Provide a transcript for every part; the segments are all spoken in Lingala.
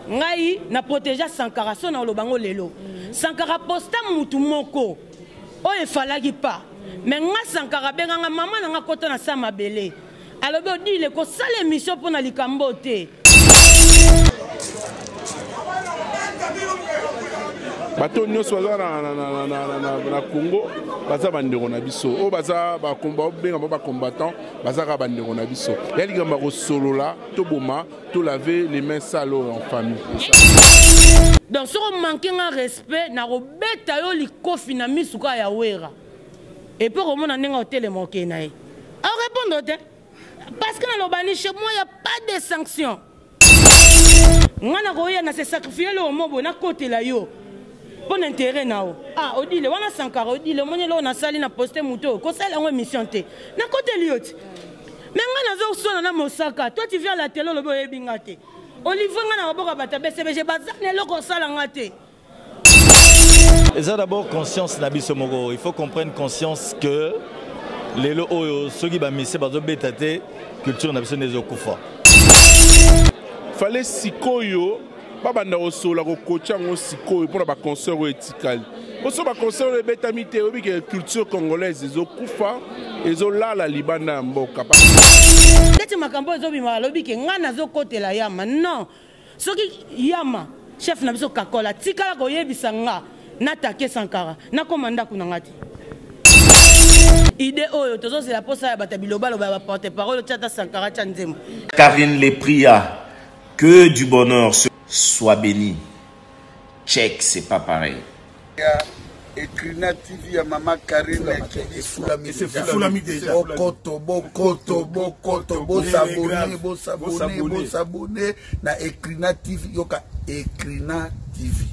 Ngai na protéger Sankara so na lobango lelo. Sankara posta mutu moko. O e falaki pas. Mais nga Sankara benga nga maman nga kota na sa mabele. Alors be di le ko sale mission pour na likambo te. Bato nyonso baza na Congo baza bandeko na biso o baza ba combattant baza ka bandeko na biso ya ligamba ko solola to boma to laver les mains sales en famille. Donc si on manque un respect na robeta yo likofi na misuka ya wera et puis on a nenga hotel moké na e a répondre te parce que na lobani chez moi y a pas de sanctions ngana ko ya na se sacrifier le mobo na côté la yo. Bon intérêt nao. Ah, Odile, wana Sankara, Odile, mon yelo na sali na poster muto, ko sala en émission te. Na côté liot. Mais nga na zo so na Mosaka, toi tu viens à la télé le boye bingate. Olivier nga na boka bata BCBG bazane lo ko sala ngate. Et ça d'abord conscience na biso moko, il faut qu'on prenne conscience que les lo oyo ceux qui ba missé bazo betate culture na biso nezo kufa. Fallait sikoyo Baba na osola ko kocha ngo sikoyo pour ba concert éthical. Oso ba concert le betamité obi que culture congolaise ezo kufa ezo lala libanda mboka. Tete makambo ezo bima lobi ke ngana zo kote la yama. Non. Soki yama chef na biso kakola tikala ko yebisa nga na take Sankara na komanda kuna ngati. Idée oyo tozo c'est la posa ya batabiloba ba porte-parole tata Sankara Tchanzemo. Karine les pria que du bonheur soit béni. Check, c'est pas pareil. Ekrina TV ya Mama Karine qui c'est Fulami déjà. Bokoto, s'abonner na Ekrina TV yoka Ekrina TV.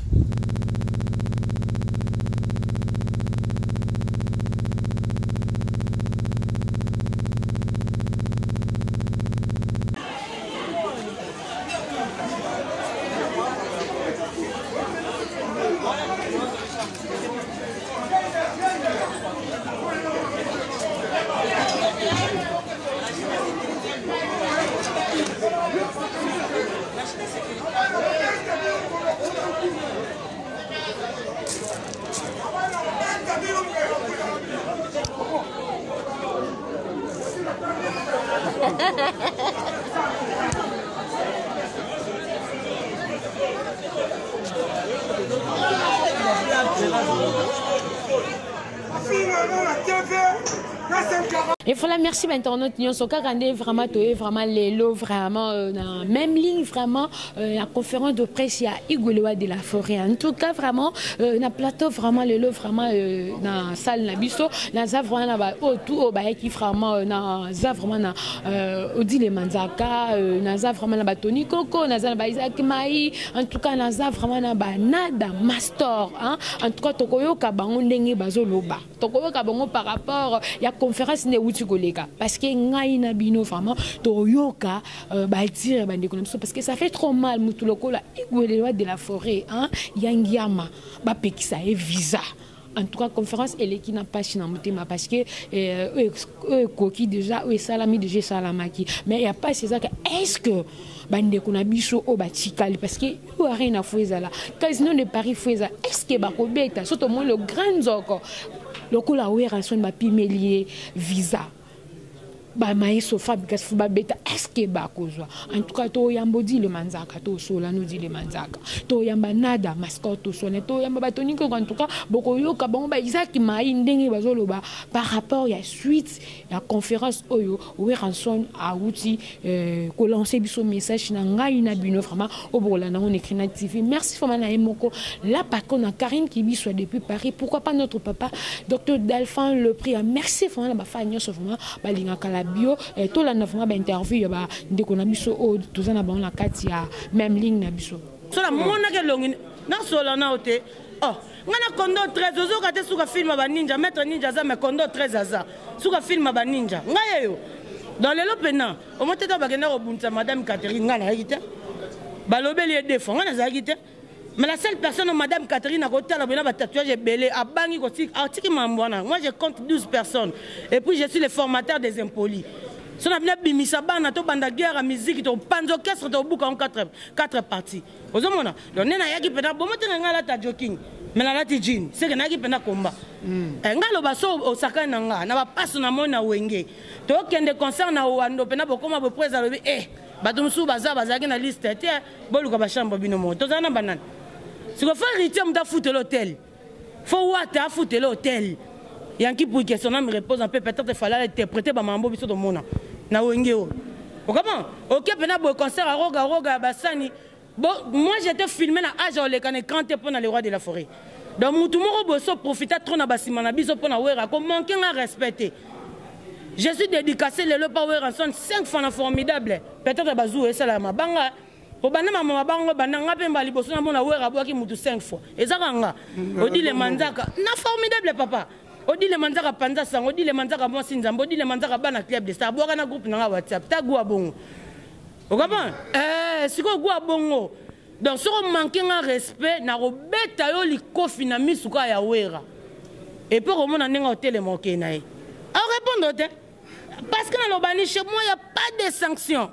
Et voilà, merci maintenant. Nous sommes vraiment les lots, vraiment, même ligne, vraiment, la conférence de presse, il y a Igoulewa de la forêt. En tout cas, vraiment, na plateau, vraiment, les lots, vraiment, dans la salle, na biso, na za vraiment, autour, qui vraiment, na za vraiment, na Odile Manzaka, na za vraiment, na Tony Coco, na za Isaac Maï, en tout cas, na za vraiment, na Nada Mastor, hein, en tout cas, Tokoyo Kabango Ndenge Bazoloba. Tokoyo Kabango par rapport, il y a conférence, parce que ngai na bino vraiment toyoka dire parce que ça fait trop mal mutuloko la igwelelwa de la forêt hein yangiama ba pekisa e visa. En tout cas, conférence, elle est qui n'a pas chinamutema parce que coquille déjà, salami déjà salamaki. Mais il n'y a pas ces actes. Est-ce que bande qu'on a bicho au batikali parce que il n'y a rien à faire là. Casino de Paris fait est-ce que bakobeta surtout moins le grand zoko le coup la oué rançon ma pimélier visa. Ba maïso fabrikas fuba beta est-ce que bakozwa en tout cas to yambodi le manzaka to sola nous dit le manzaka to yamba nada mascot to sonne to yamba batoni ko en tout cas boko yoka bon ba Isaac Maï ndenge bazoloba par rapport ya suite la conférence oyo oué rançon a outi ko lancer biso message na ngai na bino vraiment au bola na on écrit na TV merci vraiment na emoko là par contre Karine qui soit depuis Paris pourquoi pas notre papa docteur Dalphin le prix merci vraiment ba fanyo vraiment ba linga kala bio et tout la vraiment interview ba ndeko na biso o tozana ba na kati ya même ligne na biso so la mona ke longi na sola na ote oh ngana kondo 13 ozo kate suka film ba ninja maître ninja za me kondo 13 aza suka film ba ninja ngayeyo dans les lopena au monte ta ba kena ko bunta madame Catherine ngana yite ba lobeli e defo ngana za yite Mais la seule personne, Madame Catherine, a côté la tatouage est belé, à Bangi, moi je compte 12 personnes. Et puis je suis le formateur des impolis. Si on a bien bimisa bana to banda guerre à musique to panzo orchestre to bouka en 4 parties. Ozomona. Donc nena yaki pena bon moto ngala ta joking. Mais la lati jean, c'est que naki pena combat. Ngalo baso osaka nanga na ba passe na mona wenge. To kende concert na wando pena bokoma bo presa lobi batumsu baza bazaki na liste te boluka ba chambre bino mo. To zana banane. Si ko fa ritier mta foutre l'hôtel. Faut wata foutre l'hôtel. Yanki pour que son âme repose un peu, peut-être qu'il fallait interpréter Bamambo biso de mona. Na wengeo. Comment? OK, pena bo concert à Roga Bassani. Bon, moi j'étais filmé na âge au lekane quand t'es pour le roi de la forêt. Donc mutumoro boso profiter trop na basimana biso pour na wera comme manquer à respecter. Je suis dédicacé le power en son 5 fois formidable. Peut-être bazou et ça la mabanga. Pour bana mama bango bananga pemba liboso na mona wera boaki mutu 5 fois. Ezakanga. Odi le manzaka. Na formidable papa. Odi le manzaka panza sang, odi le manzaka moi sinzambo, odi le manzaka bana club de star, boka na groupe na WhatsApp, ta gwa bongo. Vous comprenez? Siko gwa bongo. Donc si on manque un respect, na robeta yo likofi na misuka ya wera. Et puis on a nenga hôtel manqué na. Alors répondre parce que dans l'Obani chez moi il y a pas de sanctions.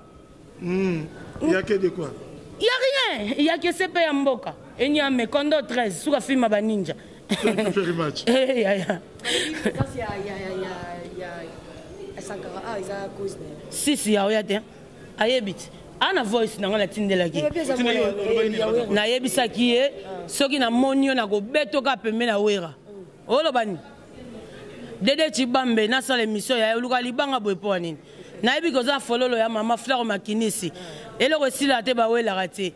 Il y a que de quoi? Il y a rien, il y a que CP ya mboka. Et il y a mes condo 13 sur la film ba ninja. Very much. Si, il y a rien. Ayebit. Ana voice na ngala tindela ki. Na yebisa ki e soki na monio na go beto ka pembe na wera. Olo bani. Dede Chibambe na sala émission ya luka libanga boepo nini. Na yebi ko za fololo ya mama Fleur Makinisi. Eloko sila te ba wela raté.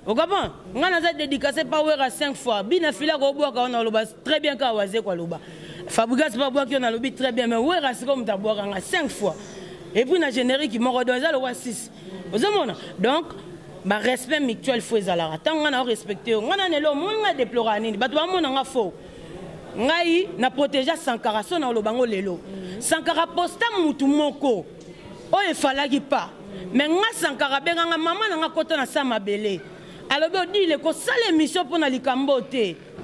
Vous comprenez? On a dédicacé Power à 5 fois. Bina fila ko boka on a loba très bien ka waze kwa loba. Fabrigas pas boka on a lobi très bien mais ouais rasi comme ta boka 5 fois. Et puis na générique qui m'a donné le 6. Vous avez donc ba respect mutuel faut ezala. Tant on a respecté, on a nelo on a déploré nini. Ba to amona nga faux. Ngai na protéger Sankara so na lobango lelo. Sankara posta mutu moko. O e falaki pas. Mais nga Sankara benga maman na nga kota na sa mabele. Alors, on dit que ça l'émission pour les Cambote,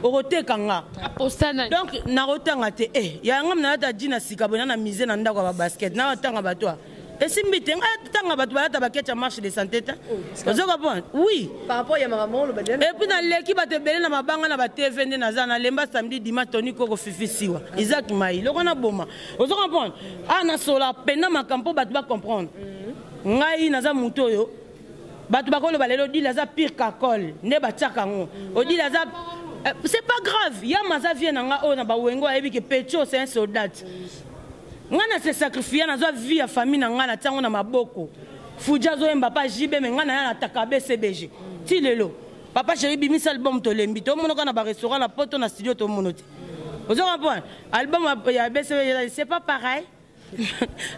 au roté kanga. Donc, na rotangate, il y a un homme qui a dit que na misé na ndako basket, na tanga batwa. Et si mbite nga tanga batwa ta baketa marche de santé ta. Vous comprenez? Oui. Par rapport à maman le badjan. Et puis dans l'équipe ba te belé na mabanga na ba TV na za na lemba samedi dimanche Tony Koko Fifisiwa. Isaac Mai, le kona boma. Vous comprenez? Ah na sola pena makampo ba tu comprendre. Ngai na za mutoyo. C'est pas grave. Yamaza vient que Pecho c'est un soldat. Ngana se sacrifier na zo vie ya famille na ngana tango na maboko. Fuja zo mbapa jibe me ngana na takabe CBG. Ti lelo. Papa chéri bimisa album to lembi to mono kana ba restaurant la poto na studio to monoti. Vous comprenez? Album ya BCB c'est pas pareil.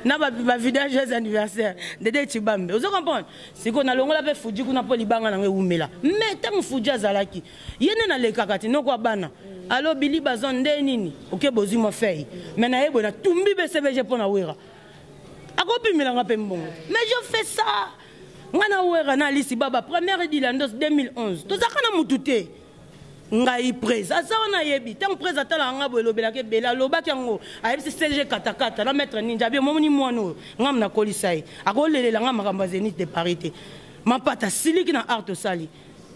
Na ba vidéo joyeux anniversaire Dede Chibambe. Vous comprenez? C'est qu'on a longola pe Fuji kuna po libanga na ngumela. Mais tant Fuji azalaki. Yene na lekakati no kwa bana. Allo Billy Bazon nde nini? OK bozi mo fei. Mais na yebo na tumbi BCBG pona wera. Akopi milanga pe mbongo. Mais je fais ça. Ngana wera na lisi baba première dilandos 2011. To zakana mutute. Ngai presa ça on a yebi tant presa tala nga bolobela ke bela loba kango ayebisi CG katakata na maître ninja bien momoni mono ngam na kolisai akolelela nga makamba zenith de parité mapata siliki na art sali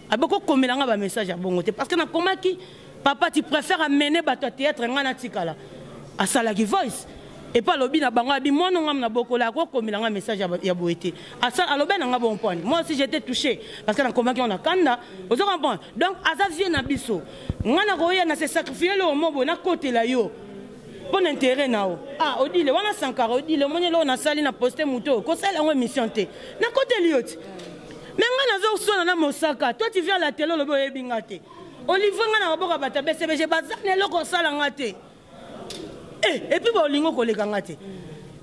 aboko komela nga ba message ya bongo te parce que na komaki papa tu préfères amener bato théâtre nga na tikala asala ki voice et pas lobi na bango abi mono ngam na bokola ko komela nga message ya boete asala alobe na nga bon point moi aussi j'étais touché parce que na komaki on a kanda vous comprenez donc asa vient na biso ngana koya na se sacrifier le mobo na côté la yo pour intérêt nao ah odile wana Sankara odile monye lo na sali na poster muto ko sala ngo émission te na côté lioti mais ngana zo sona na Mosaka toi tu viens à la télé lo boye bingate Olivier ngana boka bata BCBG bazane lo ko sala ngate et puis bolingo koleka ngate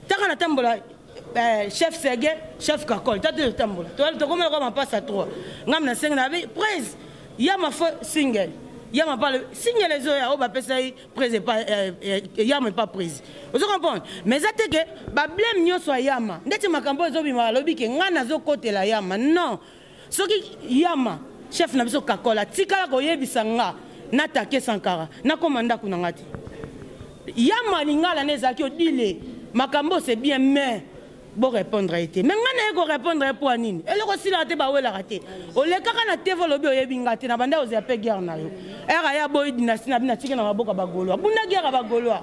taka na tambola chef Sege chef Kakol tata tambola to comme on passe à 3 ngam na 5 na prise ya ma single ya ma pas le single les oya o ba pesa prise pas ya ma pas prise vous comprenez mais ça te que ba blame nyoso yama ndeti makambo zo bima lobi ke ngana zo côté la yama non soki yama chef na biso kakola tikala koyebisa nga natake Sankara nakoma kuna ngati ya malingala nezaki odile makambo c'est bien mais bon répondre été mais ngana eko répondre pour nini eloko sila te ba wela raté o le kaka na tevo lobi oyebinga te na banda oza pe guerre na yo era ya boy dynastie na bina tika na maboka bagolwa bunda guerre bagolwa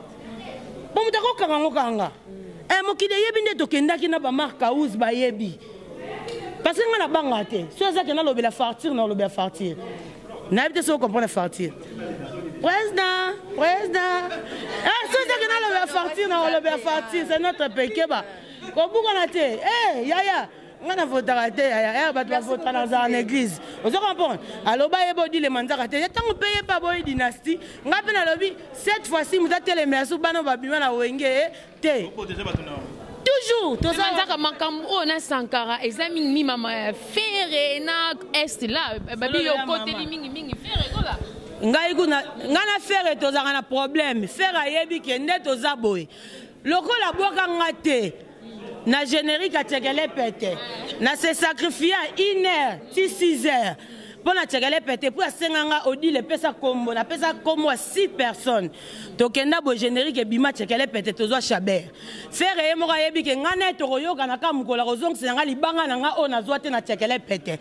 bon mutako kanga ngokanga mokide yebi nde tokendaki na ba marka uz ba yebi parce que ngana banga te so za ke na lobi la fartir na lobi la fartir na ebite so comprendre fartir président so za ke na lobi la fartir na lobi la fartir c'est notre péché ba ko bukana te yaya ngana votera te yaya ba votera dans une église vous comprenez alors ba yebo di le manzaka te tant payer pas boy dynastie ngape na lobi cette fois-ci vous êtes les meilleurs bana ba bima na wenge te toujours to ça nzaka makambo na Sankara ezami ni mama fere na est là babi yo côté mingi fere kola ngai kuna ngana fere to za na problème fere ayebi ke nde to za boy lokola boka ngate na générique a tchekele pété na se sacrifier à 1h 6h pour na tchekele pété pour asenganga odi le pesa combo na pesa combo à 6 personnes tokenda bo générique e bima tchekele pété tozo chaber faire e mo yebi ke ngana to yoka na ka mukola kozong senga libanga na nga o na zoate na tchekele pété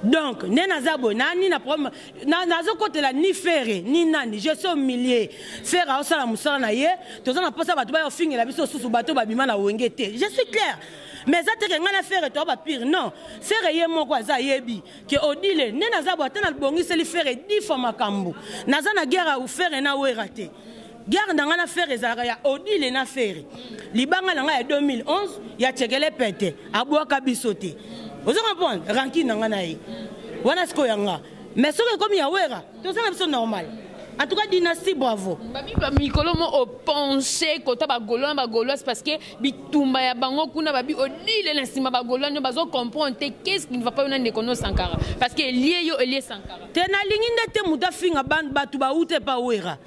donc nena zabo nani na problème na zo côté la ni faire ni nani je suis au milieu faire a osala musala na ye tozo na posa batu ba yo fingi la biso susu bato ba bima na wengete je suis clair mais ça te ngana faire to ba pire non faire ye moko aza yebi ke odile nena zabo atana bongi seli faire 10 fois makambo naza na guerre ou faire na werate guerre na faire ezaka ya odile na faire libanga na nga ya 2011 ya tchekele pete abwaka bisote vous comprenez ranki na nga na ye wana siko yanga mais soki comme ya wera to ça c'est normal. En tout cas, dynastie, bravo. Mikolo mo pensé que ta bagolo c'est parce que bitumba ya bango kuna babi odile na sima bagolo no bazo comprendre qu'est-ce qui ne va pas na nekono Sankara parce que lié Sankara. Te na lingi ndete muta finga band batu ba ute pa wera.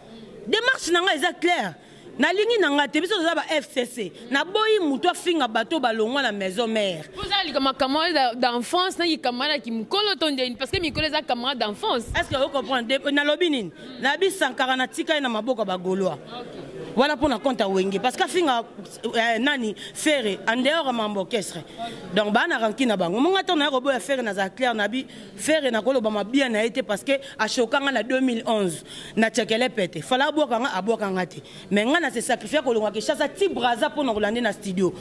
Démarche na nga eza clair. Na lingi na nga te biso za ba FCC. Na boyi muto finga bato balongwa na maison mère. Vous allez comme camarade d'enfance na camarade qui mukolo tonde parce que mikolo za camarade d'enfance. Est-ce que vous comprenez na lobinine na bi Sankara na tika na maboko bagolwa. Voilà pour na compte wenge parce que finga nani faire en dehors mambo orchestre. Donc ba na ranki na bango. Monga to na robo ya faire na za clair na bi faire na kolo ba mabia na été parce que a chokanga na 2011 na tchekele pete. Fala abokanga abokanga te. Mais ngana se sacrifier ko longa ke chasa ti braza pour na rolande na studio.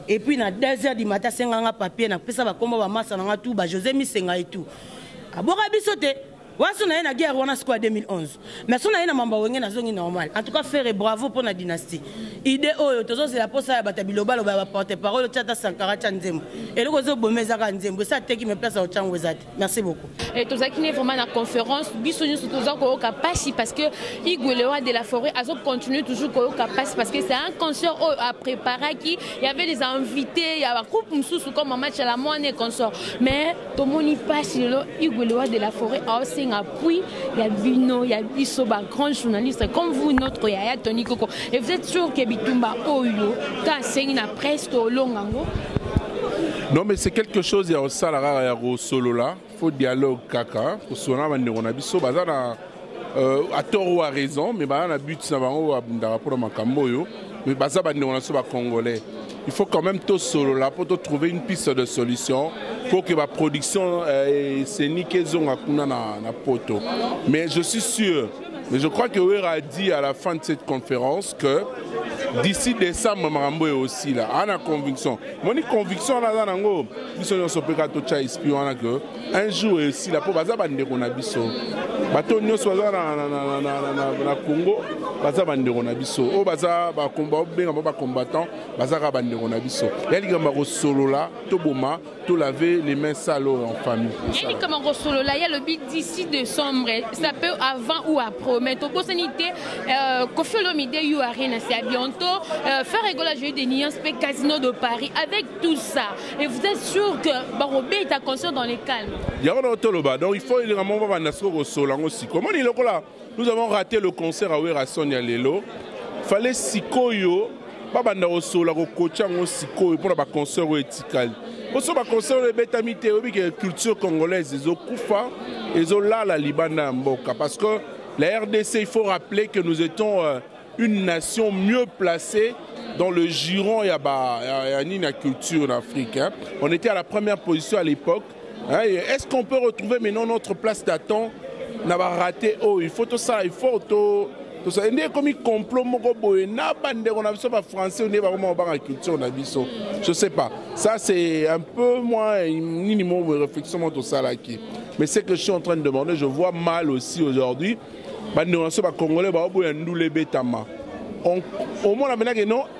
Et puis na 2h du matin senganga papier na pesa ba kombo ba massa na tout ba José Misenga et tout. Aboka bisote. Wasu na na guerre wana squad 2011 mais sona na mamba wenge na zongi normal en tout cas faire bravo pour la dynastie idée oyo tozo c'est la posa ya batabiloba lo ba porte parole tata Sankara Chanzembo et loko zo bomeza ka Nzembo ça te qui me place au chango zate merci beaucoup et toza qui vraiment na conférence bisonyo toza ko kapasi parce que Igwelewa de la forêt azo continue toujours ko kapasi parce que c'est un concert à préparer qui il y avait des invités il y a un groupe mususu comme un match à la moine consort mais to moni passe le Igwelewa de la forêt aussi appui, il y a Bino, il y a Bisoba, grand journaliste comme vous, notre Yaya Tony Koko. Et vous êtes sûr que Bitumba Oyo, quand c'est une presse au longango? Non, mais c'est quelque chose, il y a aussi la solo là, il faut dialogue kaka, pour ce qu'on a biso, bazana à tort ou à raison, mais bazana but ça va au pour makambo mais bazana on a sur congolais. Il faut quand même tout solo là pour trouver une piste de solution pour que la production scénique na poto. Mais je suis sûr, mais je crois que Wera a dit à la fin de cette conférence que d'ici décembre, Marambo est aussi là. On a conviction. Mon conviction là, un jour aussi là pour baza bande ko na biso. Bato nyonso baza na Congo, baza bande ko na biso. O baza ba combat benga ba combattant, baza ka bande ko na biso. Yali gamba ko solo là, to boma, to laver les mains sales en famille. Yali comme ko solo là, il y a le but d'ici décembre. Ça peut avant ou après. Mais to sanité Kofi Olomide you arena c'est bientôt faire rigoler jeu des Niance Casino de Paris avec tout ça. Et vous êtes sûr que Barobé est à conscient dans les calmes. Il y a un autre là, donc il faut vraiment voir Nasco Solango aussi. Comment il est là? Nous avons raté le concert à Wera Sonia Lelo. Fallait Sikoyo babanda kosola kokocha ngo sikoyo mpona baconcert oyo etikali oso baconcert oyo ebetami te oyebi ke culture congolaise ezokufa ezolala libanda ya mboka parce que la RDC, il faut rappeler que nous étions une nation mieux placée dans le giron et la culture en Afrique. Hein. On était à la première position à l'époque. Hein. Est-ce qu'on peut retrouver maintenant notre place d'attente? n'a pas raté. Oh, il faut tout ça, il faut tout. Tout ça. Il y a comme un complot, français, on est vraiment en culture, je ne sais pas. Ça, c'est un peu moins minimum de réflexion tout ça là. Mais c'est que je suis en train de demander, je vois mal aussi aujourd'hui. Congolais, au moins,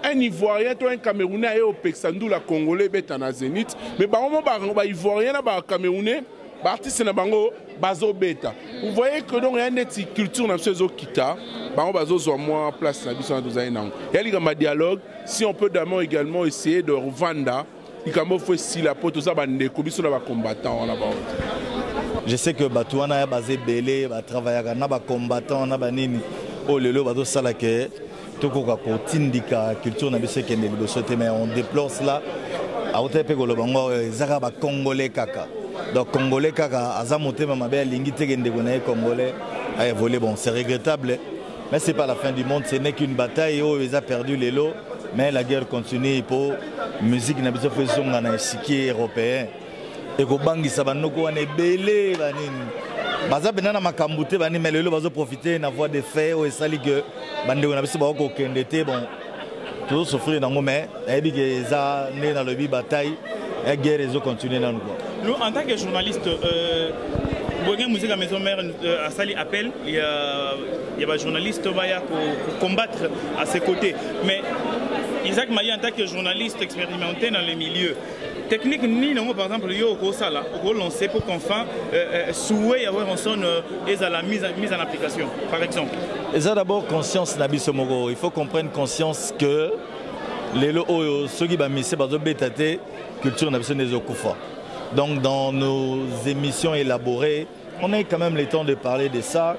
un Ivoirien, un Camerounais, au Pexandou, la Congolais, à Zénith. Mais par moment, un Ivoirien, un Camerounais, artiste bango bazo beta. Vous voyez que donc il y a une culture dans ce kita, bango bazo soit moins place na biso na dozaina. Il y a un dialogue, si on peut d'abord également essayer de revendre, il faut si la poto ça bande ko biso na ba combattants là-bas. Je sais que Batouana est basé belé, ba travailler na ba combattants na ba nini. Oh lelo bazo sala ke toko ka kotindika culture na biso kende liboso te mais on déplore cela. A otepe ko lo bango ezaka ba congolais kaka. Donc Congolais kaka azamoté mamabe lingi tegende gonaye Congolais a évolué, bon c'est regrettable mais c'est pas la fin du monde, ce n'est qu'une bataille où ils ont perdu les lots mais la guerre continue pour musique na biso faisons na échiquier européen et ko bangisa banoko wana belé banini baza benana makambute bani mais lelo bazo profiter na voie de fait ou esali que bande na biso ba ko kendete bon tout souffrir dans mais ebi que za né dans le bi bataille et guerre ils ont continué dans nous. Nous, en tant que journaliste, Bourguin Musique à Maison Mère a sali appel, il y a des journalistes pour combattre à ses côtés. Mais Isaac Maï, en tant que journaliste expérimenté dans le milieu, technique ni non par exemple yo ko sala ko lancer pour qu'enfin souhait avoir en son et à la mise en application par exemple. Et ça d'abord conscience na biso moko, il faut qu'on prenne conscience que les lots ceux qui ba misé bazo betaté culture na biso nezo kufa. Donc dans nos émissions élaborées, on a quand même le temps de parler de ça.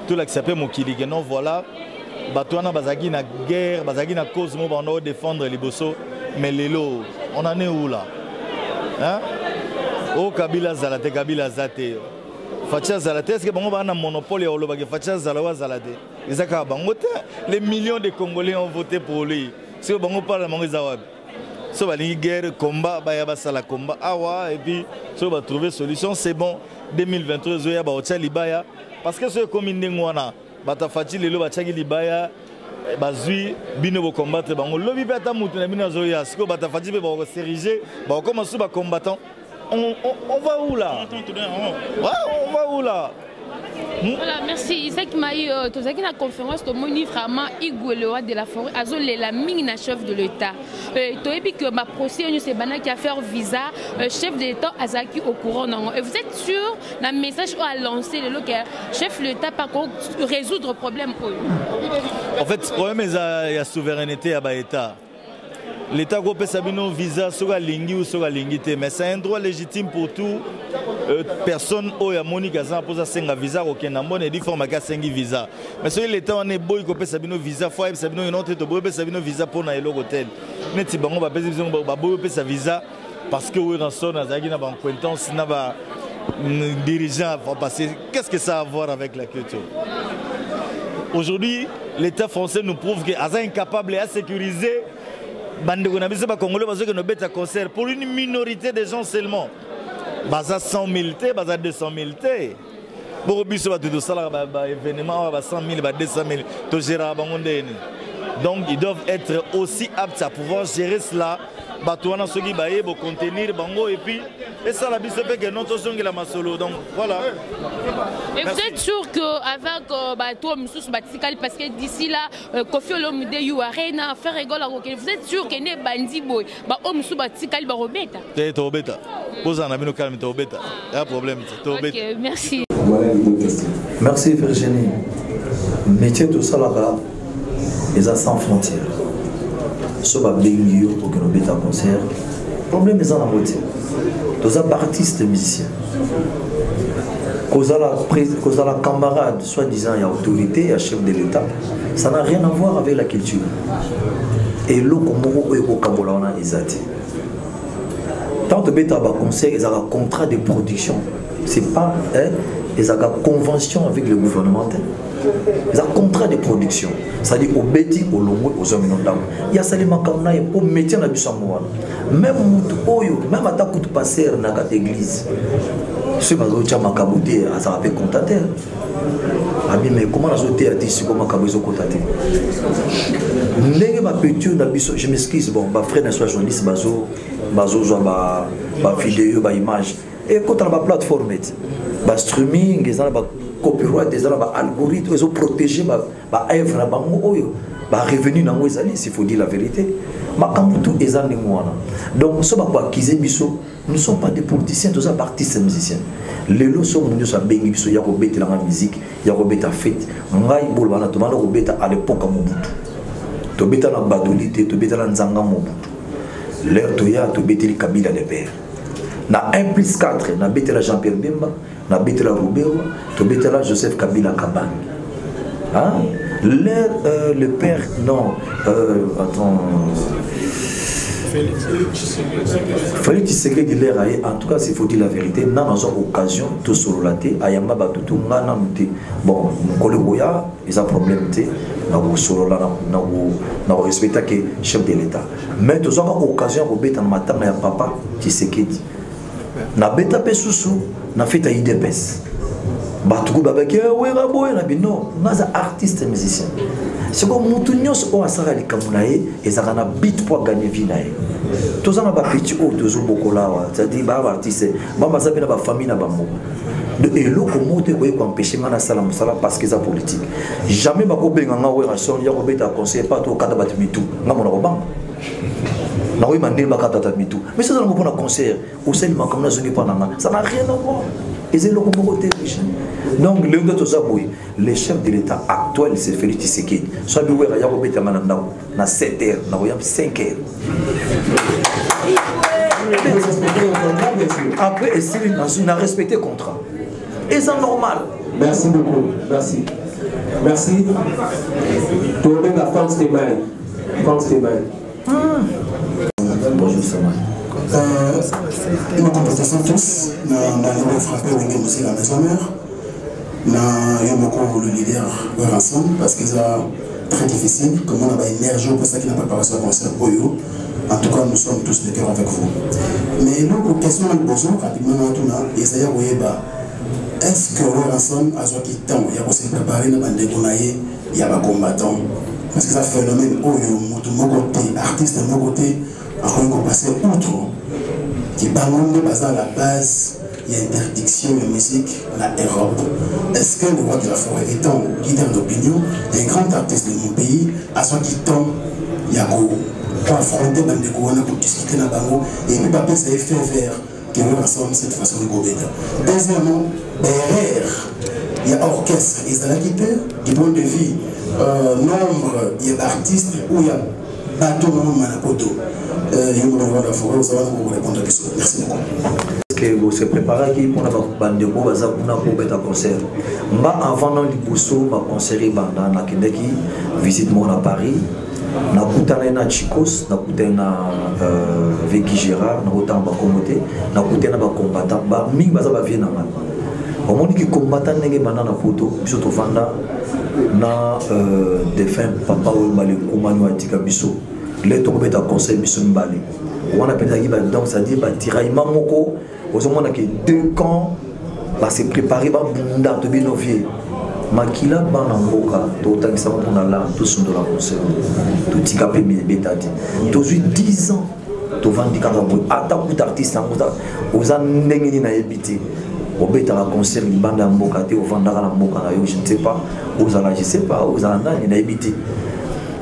Tout l'accepter mon kili non voilà. Batouana bazagi na guerre, bazagi na cause mo bando défendre les bosso, mais les lots, on en est où là? Hein? Oh Kabila Zalate, Kabila Zate. Fatia Zalate, est-ce que bon on a un monopole au Lobage Fatia Zalawa Zalate? Isaka Bangote, les millions de Congolais ont voté pour lui. C'est bon on parle de Mangizawab. Si on va guerre, combat, la combat, et puis si on va trouver solution, c'est bon. 2023, il y a Libaya. Parce que c'est comme une ngwana, batafati lelo bataki Libaya, bazui bino combattre bango. Lobi bata mutu na bino zoya, siko batafati be ba s'ériger, ba commencer ba combattant. On va où là? Ouais, on va où là? Voilà, merci. Isaac Maï, tu as la conférence de Moni vraiment Igouelewa de la forêt, Azolé la mine chef de l'État. Tu as dit que ma procès, c'est Bana qui a fait visa, chef de l'État Azaki au courant. Et vous êtes sûr, le message a lancé le chef de l'État par contre résoudre le problème. En fait, le problème est la souveraineté à l'État. L'État a sabino visa sur lingi ou sur lingité, mais c'est un droit légitime pour tout personne où a Monique Azan pour ça senga visa aucun namon et dit forme à sengi visa. Mais si l'État on est boy ko sabino visa faut sabino une autre to boy sabino visa pour na elo hotel. Neti bango ba pesa visa ba boy pesa visa parce que oui dans son azaki na ba acquaintance na ba dirigeant va passer. Qu'est-ce que ça a à voir avec la culture? Aujourd'hui, l'État français nous prouve que Azan est incapable à sécuriser concert pour une minorité de gens seulement. Baza 100 000 T, baza 200 000 T. Pour le événement, 100 000, 200 000, donc ils doivent être aussi aptes à pouvoir gérer cela. Batouana sogi baye pour contenir bango et puis et ça la bise que notre songi la masolo donc voilà. Et vous êtes sûr que avec bateau msous batikali parce que d'ici là Kofi Olomide you arena faire rigole vous êtes sûr que ne bandi boy ba msous batikali ba robeta. C'est robeta. Pose en abino calme to robeta. Il y a un problème to robeta. OK, merci. Merci Virginie. Métier de Salara les sans frontières. Ce qui est pour que nous un concert, le problème est en la moitié. Nous sommes artistes musiciens. la camarade, soi-disant, il y a autorité, il y a chef de l'État, ça n'a rien à voir avec la culture. Et l'eau, comme au Kabola, on a exaté. Tant que bêta conseil, ils ont un contrat de production. C'est pas, ils ont une convention avec le gouvernement. Ils ont un contrat de production. C'est-à-dire au Béti, au Longo, aux hommes inondables. Il y a seulement quand on a métier dans le même Oyo, même à ta coup de passer dans l'église. Ce qui est makabouté, ça va être contaté. Mais comment on a été artiste, comment on a été contaté? Je m'excuse, bon, ma frère n'est pas journaliste, ma vidéo, ma image. Et quand on a une plateforme, le streaming, ils ont un copyright, ils ont un algorithme, ils ont protégé ma œuvre, ma revenu dans les années, s'il faut dire la vérité. Donc, ce qui nous ne sommes pas des politiciens, nous sommes artistes et musiciens. Les lots sont nous sommes bénis, il y a la musique, il y a la fête. À l'époque, tu as la badolité, tu as la nzanga Mobutu. L'air tu as le Kabila de père. Na 1+4, na bête la Jean-Pierre Bemba, na bête la Roubero, tu as la Joseph Kabila Kabane. Hein? L'air, le père, non, attends. Félix Tshisekedi l'air, en tout cas, s'il faut dire la vérité, nous avons une occasion de se relater, Ayamba Batutu, bon, nous avons un problème, nous avons respecté le chef de l'État. Mais nous avons une occasion de faire un papa Tshisekedi. Nous avons fait un sous-sous, nous avons fait un IDPS. Non, nous sommes artistes et musiciens. C'est comme nous tous, Asara les Kamunaï, et ça a un bit pour gagner vie. Tous en bas petit haut, tous au Bokola, c'est-à-dire bah artiste, bah ça fait la famille na bamo. Et l'eau comme tu veux empêcher mana salam salam parce que c'est politique. Jamais ma copain nga ouais raison, il y a copain ta conseiller pas tout kada battu tout. Nga mon robang. Na oui mandé ma kata tout. Mais ça dans mon conseiller, au seulement comme na zone pas na ça n'a rien à voir. Et c'est le côté donc le chef de l'État actuel c'est Félix Tshisekedi. Soit bien il y a robeta mananda na 7h, na 5h. Après on a respecté le contrat. Et c'est normal. Merci beaucoup. Merci. Merci. Tournez la France des mains. France des mains. Bonjour Samay. Nous compétissons tous dans le frappé où nous sommes la maison mère. Nous le leader ensemble parce que c'est très difficile. Comment on a énergie pour ça qui n'a pas préparé à concert pour eux. En tout cas, nous sommes tous de cœur avec vous. Mais l'autre question est besoin rapidement est-ce que ensemble à ce qui temps il y a aussi préparé dans bande il y a des combattants parce que ça phénomène où mon côté artiste de mon côté a passé outre qui parle de base à la base il y a interdiction de musique en Europe. Est-ce que le roi de la forêt étant leader d'opinion un grand artiste de mon pays à ce qui temps il y a pour affronter bande pour discuter dans bango et puis pas ça effet vert qui veut ensemble cette façon de gouverner. Deuxièmement, derrière, il y a orchestre, ils ont équipé du point de vue nombre, il y a d'artistes ou il y a bateau dans Manapoto. Il y a un la forêt, ça va vous répondre à la question. Merci beaucoup. Est-ce que vous se préparez qui pour la bande de gros bazar pour un concert? Moi, avant dans l'Ibousso, ma concert dans la Québec, visite moi à Paris. Na kutana na Chicos, na kutana Vicky Gérard, na kutana ba Komoté, na kutana ba combattant, ba mingi baza ba viena man. Au moment qui combattant nenge banana poto, biso to vanda na défunt papa ou balé kumanu atika biso. Le to beta conseil biso mbali. On appelle ça qui ba donc ça dit ba tiraillement moko, aux moment que deux camps ba se préparer ba bunda to binovier. Makila banamboka totangisa mpona la tosundola concert totika pe betati tozwi 10 ans tovandikaka boye ata kuta artiste yango oza ndenge nini nayebi te obetaka concert libanda ya mboka te ovandaka na mboka na yo je ne sais pas ozala je sais pas ozala nani nayebi te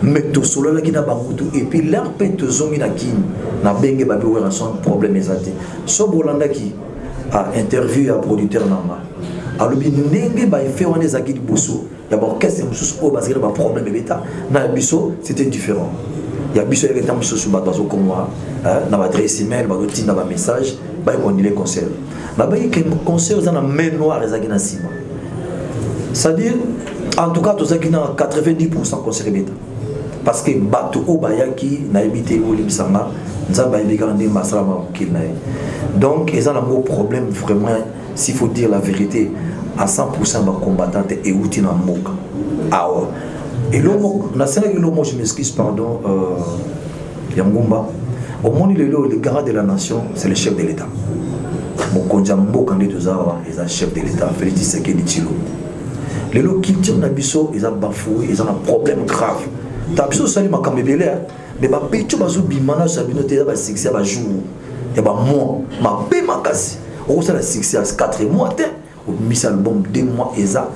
mais tosololaki na bango tu et puis l'air mpe tozongi na kini na benge babe wera son problème eza te so bolandaki a interview ya producteur nanga alors bien n'engé ba fait on est akili bosso d'abord qu'est-ce que sous au parce que le problème bêta na biso c'était différent il y a biso avec temps sous ba bazo comme moi na ba adresse email ba routine na ba message on dit les concerts. Les concerts sont en main noire et en ciment. C'est-à-dire, en tout cas, tous qui ont 90% concert bêta. Parce que bateau au bayaki n'a évité au libisanga, nous avons évité masala qu'il n'a. Donc, ils ont un gros problème vraiment, s'il faut dire la vérité, à 100% de combattants et outils dans le monde. Et l'homme, je m'excuse, pardon, Yangumba. Au monde, le garant de la nation, c'est le chef de l'État. Mon conjambo, quand il est le chef de l'État, Félix Tshisekedi Tshilo. Les gens qui tirent Nabiso, ils ont bafoué, ils ont un problème grave. Tabiso, ça ma camébélé, mais ma pécho bazo bimana, ça binoté, ça va succès à jour. Et bah moi, ma paix m'a cassé. On ça la succès à 4 mois, au mis album 2 mois, et ça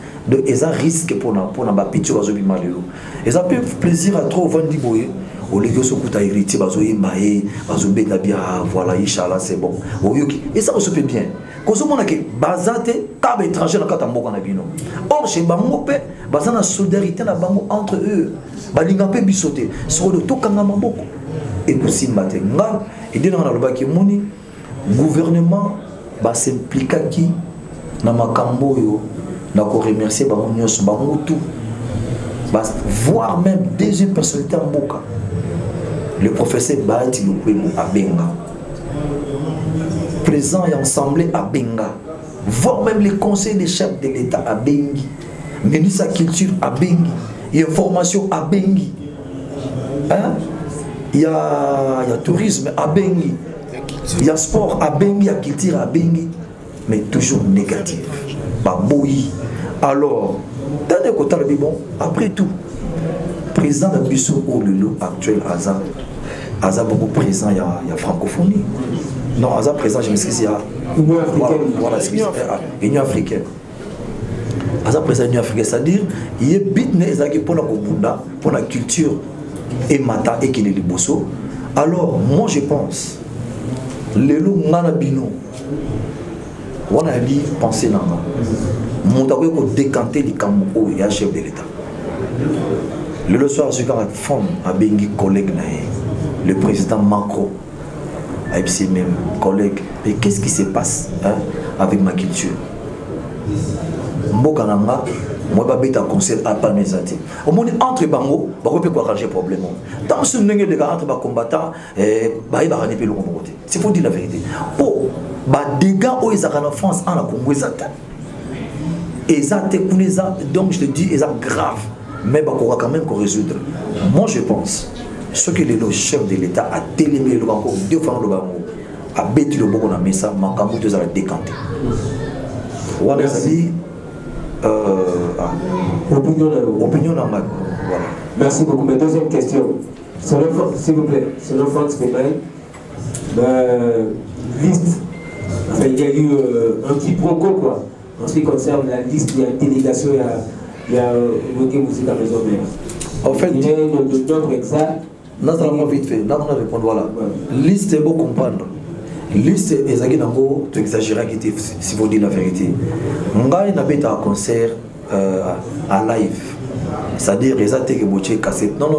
risque pour na pécho bazo bimana. Et ça fait plaisir à trop vendre du boye. Au lieu de se couper à hériter, bazo yembaye, bazo beta bien, voilà, Inch'Allah, c'est bon. Et ça, on se fait bien. Quand on a que bazate, cab étranger dans le monde. Or, chez Bango, bazan la solidarité entre eux. Balingapé bisoté. Sur le tout, quand on a et pour si matin, et dès dans le gouvernement va s'impliquer qui dans ma cambo, n'a qu'à remercier Bango tout. Voire même deuxième personnalité en Boka. Le professeur Bahati Lukwemo à Benga. Présent et ensemble à Benga. Voire même les conseils des chefs de l'État à Bengi. Ministre de la Culture à Bengi. Il y a formation à Bengi. Hein? Il y a tourisme à Bengi. Il y a sport à Bengi, il y a culture à Bengi. Mais toujours négatif. Baboui. Alors, dans les côtés, bon, après tout, président de Bissau au Lulu actuel, Aza beaucoup présent, il y a francophonie. Non, Aza présent, je m'excuse, il y a Union africaine. Voilà, Union africaine. Aza présent, Union africaine, c'est-à-dire, il y a bitne pour la culture et mata et qu'il est Bosso. Alors, moi je pense, les loups Manabino, on a dit penser dans mon d'abord décanter les Cambo et un chef de l'État. Le soir, je suis avec femme à Bengi collègue le président Macron avec ses mêmes collègues. Mais qu'est-ce qui se passe avec ma culture? Moi, je vais un concert à Panezati. Au moins, entre Bango, on peut arranger le problème. Dans ce moment, les gars entre les combattants, c'est faut dire la vérité. Pour les dégâts qu'ils ont en France, en Congo, donc je te dis, ils sont graves. Mais on va quand même résoudre. Moi, je pense, ce que le chef de l'État a télémé le Bango, 2 fois le Bango, a bêti le Bango, mais ça, ma Bango, tu as décanté. Opinion dans ma. Voilà. Merci beaucoup. Ma deuxième question. S'il vous plaît, selon Franz Pébaï, liste. Enfin, il y a eu un petit proco, quoi. En ce qui concerne la liste, il y a une délégation, il y a Roquet Musique à Maison Mère. En fait, il y a un nombre exact. Naturellement, vite fait. Là, on a répondu, voilà. Liste, c'est beau comprendre. Liste, et Nango, tu exagérais si vous dites la vérité. On a un concert à live. C'est-à-dire, ils ont été cassette. Non.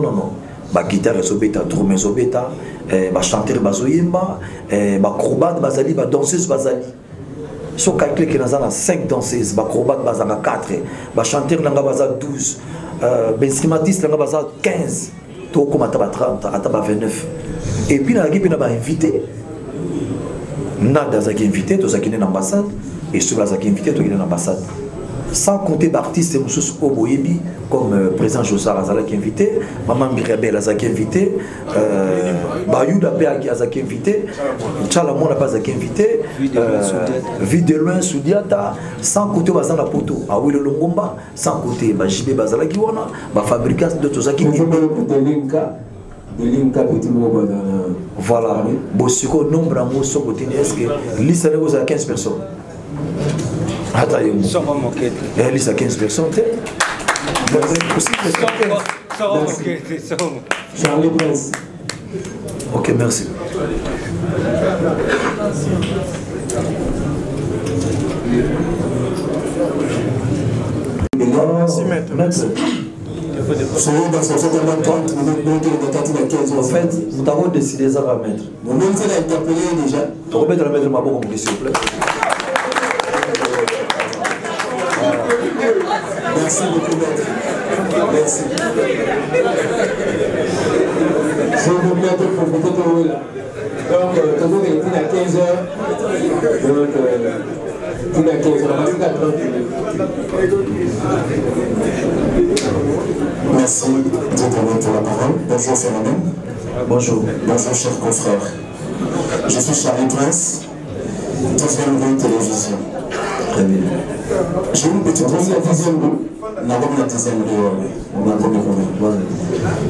La guitare est bêta, troumé est bêta, la chanteur est yemba, la acrobate bazali, la danseuse bazali. Si on calcule qu'il y a 5 danseuses, la acrobate bazali 4, la chanteur bazali 12, l'instrumentiste bazali 15, tout comme à 30, à 29. Et puis, il y a un invité. Nada zaki invité, tous qui sont dans l'ambassade, et ceux qui sont invités, tous qui sont dans l'ambassade. Sans compter l'artiste Oboyebi, comme président Jossar Azala qui est invité, Maman Mirabel Azaki invité, Bayou Dapé Azaki invité, Tchalamon n'a pas invité, Videloin Soudiata, sans compter Bazan la Poto, Awilo Longomba, sans compter Bajibé Bazala Kiwana, fabricant de tous qui voilà. Bossiko nombre en mots sur côté. Est-ce que liste à 15 personnes? Attends, liste à 15 personnes. Charlie Prince. Ok, merci. Merci, maître. En fait, nous avons décidé ça va mettre. Nous avons interpellé déjà. On va mettre la mettre ma boue, s'il vous plaît. Merci beaucoup, maître. Merci. Je vous remercie pour profiter de vous là. Donc, toujours il est à 15h. Donc, il est à 15h. Merci de donner pour la parole. Bonjour Phénomène. Bonjour. Bonjour chers confrères. Je suis Charlie Prince, deuxième rue télévision. Très bien. J'ai une petite observation.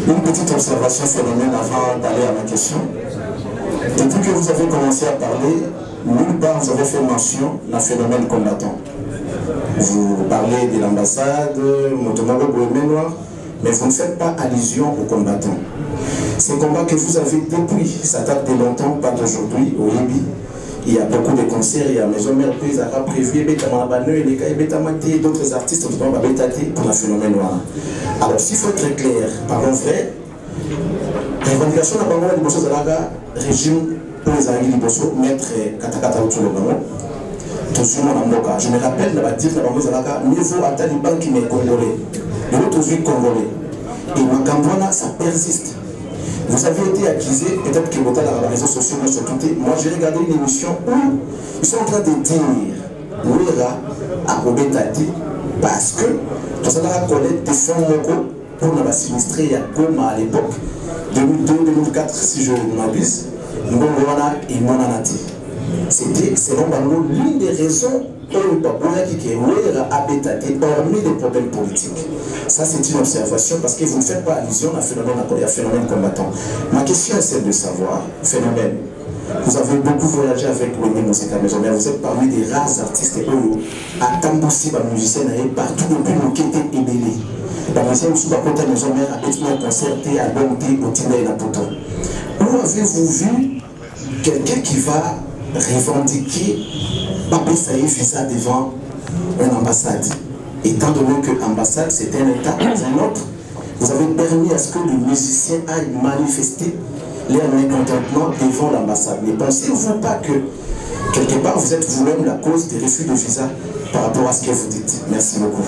Une petite observation Phénomène avant d'aller à ma question. Depuis que vous avez commencé à parler, nulle part vous avez fait mention d'un phénomène combattant. Vous parlez de l'ambassade, Motomago Bohemé Noir, mais vous ne faites pas allusion aux combattants. Ces combats que vous avez depuis, ça date de longtemps, pas d'aujourd'hui, au Libi. Il y a beaucoup de concerts, il y a Maison Mère Prise, à prévu, d'autres artistes qui vont pour le phénomène noir. Alors, s'il faut être clair, parlons vrai, revendication de la Bangola Liboso Zalaga, régime pour les amis Liboso, maître Katakata Outoulo Bango, je me rappelle, la dire que la Bangola Zalaga, mieux vaut à Taliban qui m'est congolais. Le autre congolais. Et Makambwana, ça persiste. Vous avez été accusé, peut-être que vous avez les réseaux sociaux, moi j'ai regardé une émission où ils sont en train de dire Ouera a Robetati parce que nous avons collé des fonds locaux pour nous sinistrer à Goma à l'époque, 2002-2004 si je ne m'abuse, nous avons et Monanati. C'était selon Bango l'une des raisons pour le Baboya qui est Ouera a Betati hormis les problèmes politiques. Ça, c'est une observation parce que vous ne faites pas allusion à un phénomène combattant. Ma question est celle de savoir, Phénomène, vous avez beaucoup voyagé avec Wenge Mousseka Maison, mais vous êtes parmi des rares artistes et à Tambossi, les musiciens, partout depuis le Kété et Bélé. Les musiciens qui sont à côté de Maison Mère, à un concert, album, au Tina et la Poto. Où avez-vous vu quelqu'un qui va revendiquer Papé Saïf visa devant une ambassade? Étant donné que l'ambassade c'est un état dans un autre, vous avez permis à ce que le musicien aille manifester leur mécontentement devant l'ambassade. Ne pensez-vous pas que quelque part vous êtes vous-même la cause des refus de visa par rapport à ce que vous dites? Merci beaucoup.